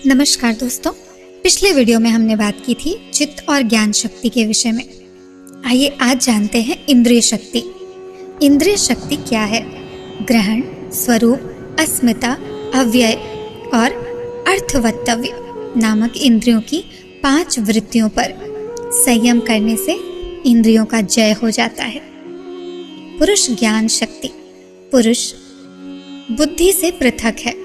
नमस्कार दोस्तों, पिछले वीडियो में हमने बात की थी चित्त और ज्ञान शक्ति के विषय में। आइए आज जानते हैं इंद्रिय शक्ति। इंद्रिय शक्ति क्या है? ग्रहण, स्वरूप, अस्मिता, अव्यय और अर्थवत्तव्य नामक इंद्रियों की 5 वृत्तियों पर संयम करने से इंद्रियों का जय हो जाता है। पुरुष ज्ञान शक्ति। पुरुष बुद्धि से पृथक है।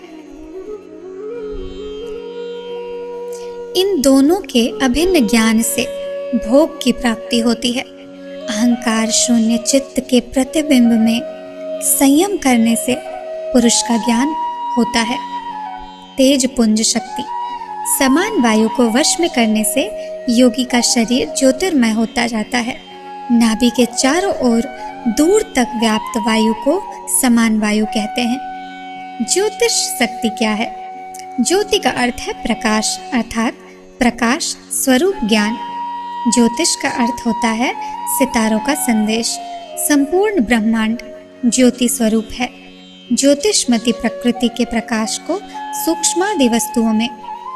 इन दोनों के अभिन्न ज्ञान से भोग की प्राप्ति होती है। अहंकार शून्य चित्त के प्रतिबिंब में संयम करने से पुरुष का ज्ञान होता है। तेज पुंज शक्ति। समान वायु को वश में करने से योगी का शरीर ज्योतिर्मय होता जाता है। नाभि के चारों ओर दूर तक व्याप्त वायु को समान वायु कहते हैं। ज्योतिष शक्ति क्या है? ज्योति का अर्थ है प्रकाश, अर्थात प्रकाश स्वरूप ज्ञान। ज्योतिष का अर्थ होता है सितारों का संदेश। संपूर्ण ब्रह्मांड ज्योति स्वरूप है। ज्योतिषमती प्रकृति के प्रकाश को सूक्ष्मादि वस्तुओं में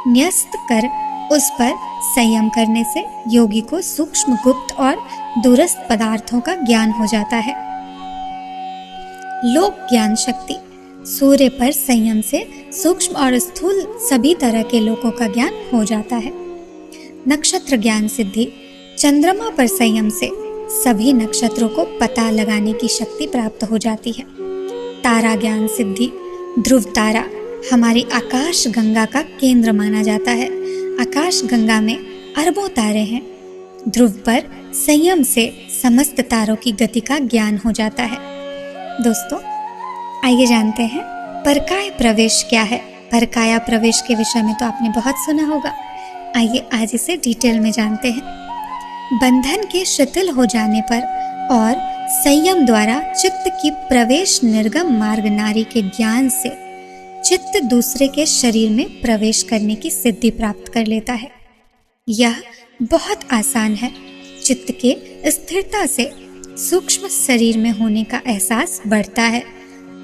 न्यस्त कर उस पर संयम करने से योगी को सूक्ष्म, गुप्त और दूरस्थ पदार्थों का ज्ञान हो जाता है। लोक ज्ञान शक्ति। सूर्य पर संयम से सूक्ष्म और स्थूल सभी तरह के लोकों का ज्ञान हो जाता है। नक्षत्र ज्ञान सिद्धि। चंद्रमा पर संयम से सभी नक्षत्रों को पता लगाने की शक्ति प्राप्त हो जाती है। तारा ज्ञान सिद्धि। ध्रुव तारा हमारी आकाश गंगा का केंद्र माना जाता है। आकाश गंगा में अरबों तारे हैं। ध्रुव पर संयम से समस्त तारों की गति का ज्ञान हो जाता है। दोस्तों, आइए जानते हैं परकाय प्रवेश क्या है। परकाया प्रवेश के विषय में तो आपने बहुत सुना होगा। आइए आज इसे डिटेल में जानते हैं। बंधन के शिथिल हो जाने पर और संयम द्वारा चित्त की प्रवेश निर्गम मार्ग नारी के ज्ञान से चित्त दूसरे के शरीर में प्रवेश करने की सिद्धि प्राप्त कर लेता है। यह बहुत आसान है। चित्त के स्थिरता से सूक्ष्म शरीर में होने का एहसास बढ़ता है।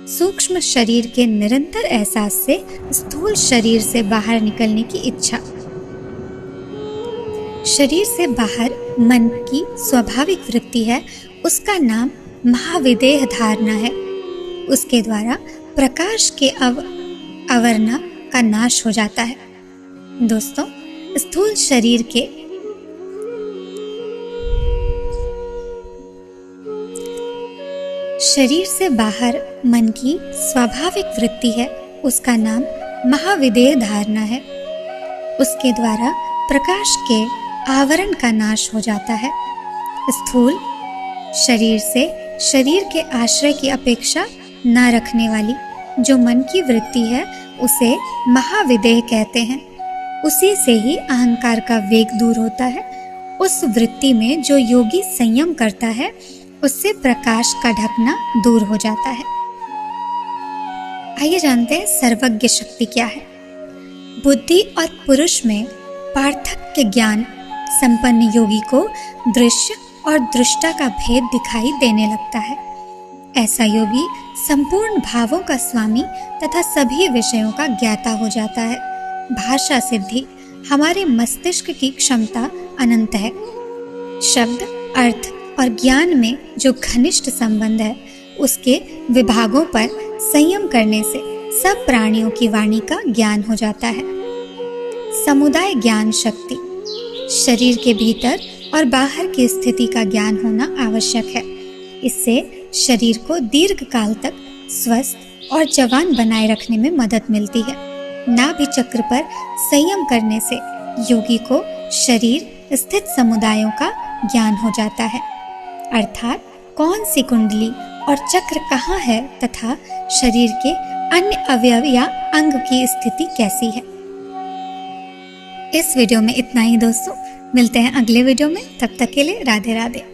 सूक्ष्म शरीर के निरंतर एहसास से स्थूल शरीर से बाहर निकलने की इच्छा। शरीर से बाहर मन की स्वाभाविक वृत्ति है, उसका नाम महाविदेह धारणा है। उसके द्वारा प्रकाश के आवरणा का नाश हो जाता है। दोस्तों, स्थूल शरीर के शरीर से बाहर मन की स्वाभाविक वृत्ति है, उसका नाम महाविदेह धारणा है। उसके द्वारा प्रकाश के आवरण का नाश हो जाता है। स्थूल शरीर से शरीर के आश्रय की अपेक्षा न रखने वाली जो मन की वृत्ति है उसे महाविदेह कहते हैं। उसी से ही अहंकार का वेग दूर होता है। उस वृत्ति में जो योगी संयम करता है उससे प्रकाश का ढकना दूर हो जाता है। आइए जानते हैं सर्वज्ञ शक्ति क्या है। बुद्धि और पुरुष में पार्थक्य ज्ञान संपन्न योगी को दृश्य और दृष्टा का भेद दिखाई देने लगता है। ऐसा योगी संपूर्ण भावों का स्वामी तथा सभी विषयों का ज्ञाता हो जाता है। भाषा सिद्धि। हमारे मस्तिष्क की क्षमता अनंत है। शब्द, अर्थ और ज्ञान में जो घनिष्ठ संबंध है उसके विभागों पर संयम करने से सब प्राणियों की वाणी का ज्ञान हो जाता है। समुदाय ज्ञान शक्ति। शरीर के भीतर और बाहर की स्थिति का ज्ञान होना आवश्यक है। इससे शरीर को दीर्घ काल तक स्वस्थ और जवान बनाए रखने में मदद मिलती है। नाभि चक्र पर संयम करने से योगी को शरीर स्थित समुदायों का ज्ञान हो जाता है, अर्थात कौन सी कुंडली और चक्र कहाँ है तथा शरीर के अन्य अवयव या अंग की स्थिति कैसी है। इस वीडियो में इतना ही दोस्तों, मिलते हैं अगले वीडियो में। तब तक के लिए राधे राधे।